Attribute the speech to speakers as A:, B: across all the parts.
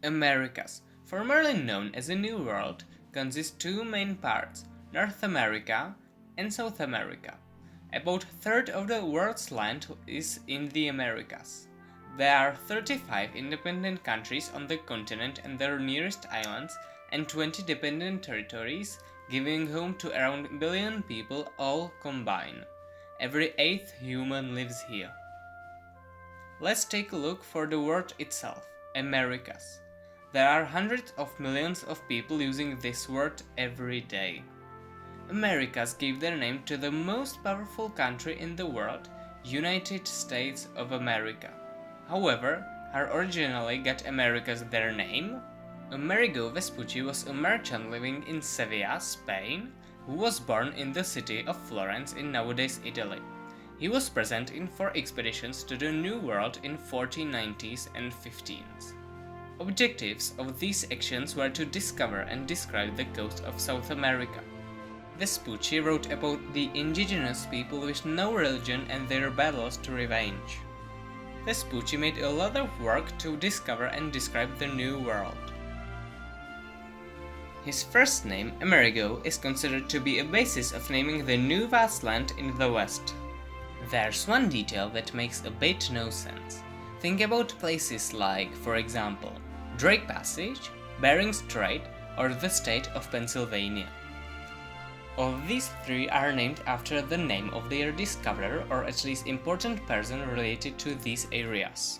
A: Americas, formerly known as the New World, consists two main parts, North America and South America. About a third of the world's land is in the Americas. There are 35 independent countries on the continent and their nearest islands, and 20 dependent territories, giving home to around a billion people all combined. Every eighth human lives here. Let's take a look for the word itself, Americas. There are hundreds of millions of people using this word every day. Americas gave their name to the most powerful country in the world, United States of America. However, how originally got Americas their name? Amerigo Vespucci was a merchant living in Sevilla, Spain, who was born in the city of Florence in nowadays Italy. He was present in 4 expeditions to the New World in 1490s and 15s. Objectives of these actions were to discover and describe the coast of South America. Vespucci wrote about the indigenous people with no religion and their battles to revenge. Vespucci made a lot of work to discover and describe the New World. His first name, Amerigo, is considered to be a basis of naming the new vast land in the West. There's one detail that makes a bit no sense. Think about places like, for example, Drake Passage, Bering Strait, or the state of Pennsylvania. All these 3 are named after the name of their discoverer or at least important person related to these areas.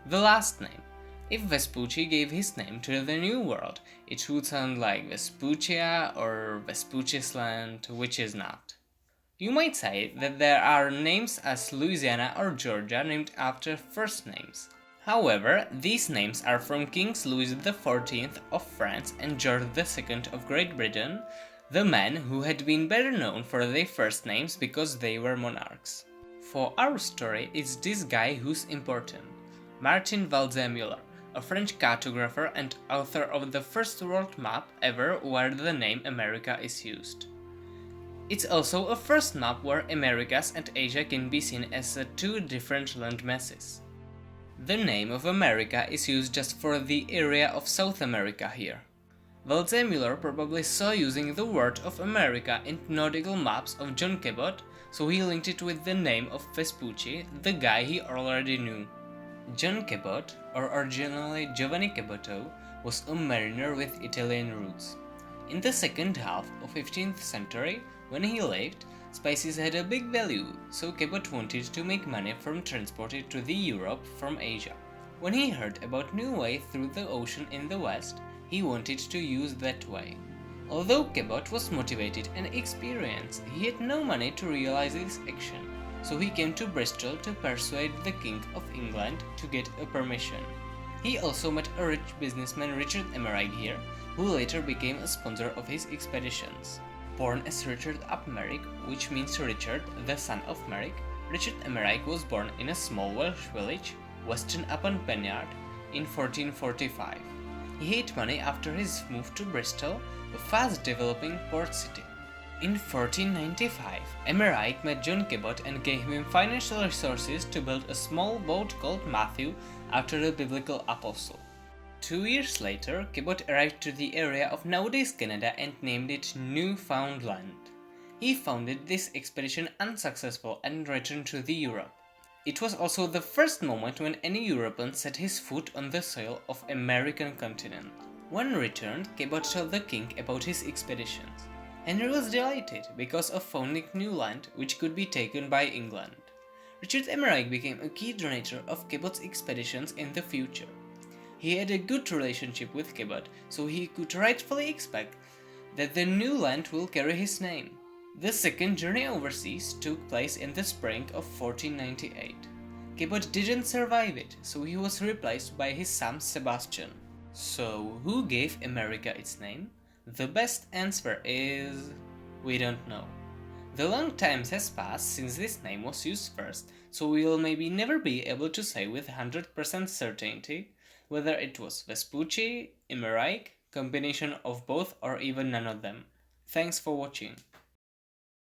A: The last name. If Vespucci gave his name to the New World, it would sound like Vespuccia or Vespucci's Land, which is not. You might say that there are names as Louisiana or Georgia named after first names. However, these names are from Kings Louis XIV of France and George II of Great Britain, the men who had been better known for their first names because they were monarchs. For our story, it's this guy who's important, Martin Waldseemüller, a French cartographer and author of the first world map ever where the name America is used. It's also a first map where Americas and Asia can be seen as 2 different land masses. The name of America is used just for the area of South America here. Waldseemüller probably saw using the word of America in nautical maps of John Cabot, so he linked it with the name of Vespucci, the guy he already knew. John Cabot, or originally Giovanni Caboto, was a mariner with Italian roots. In the second half of 15th century, when he lived, spices had a big value, so Cabot wanted to make money from transporting to the Europe from Asia. When he heard about new way through the ocean in the west, he wanted to use that way. Although Cabot was motivated and experienced, he had no money to realize this action, so he came to Bristol to persuade the King of England to get a permission. He also met a rich businessman Richard Amerigo here, who later became a sponsor of his expeditions. Born as Richard ap Merrick, which means Richard, the son of Merrick, Richard Amerigo was born in a small Welsh village, Weston upon Pennard, in 1445. He had money after his move to Bristol, a fast-developing port city. In 1495, Amerigo met John Cabot and gave him financial resources to build a small boat called Matthew after the biblical apostle. 2 years later, Cabot arrived to the area of nowadays Canada and named it Newfoundland. He founded this expedition unsuccessful and returned to the Europe. It was also the first moment when any European set his foot on the soil of American continent. When returned, Cabot told the king about his expeditions. Henry was delighted because of founding new land which could be taken by England. Richard Amerigo became a key donator of Cabot's expeditions in the future. He had a good relationship with Cabot, so he could rightfully expect that the new land will carry his name. The second journey overseas took place in the spring of 1498. Cabot didn't survive it, so he was replaced by his son Sebastian. So, who gave America its name? The best answer is... we don't know. The long time has passed since this name was used first, so we will maybe never be able to say with 100% certainty whether it was Vespucci, Amerigo, combination of both or even none of them. Thanks for watching.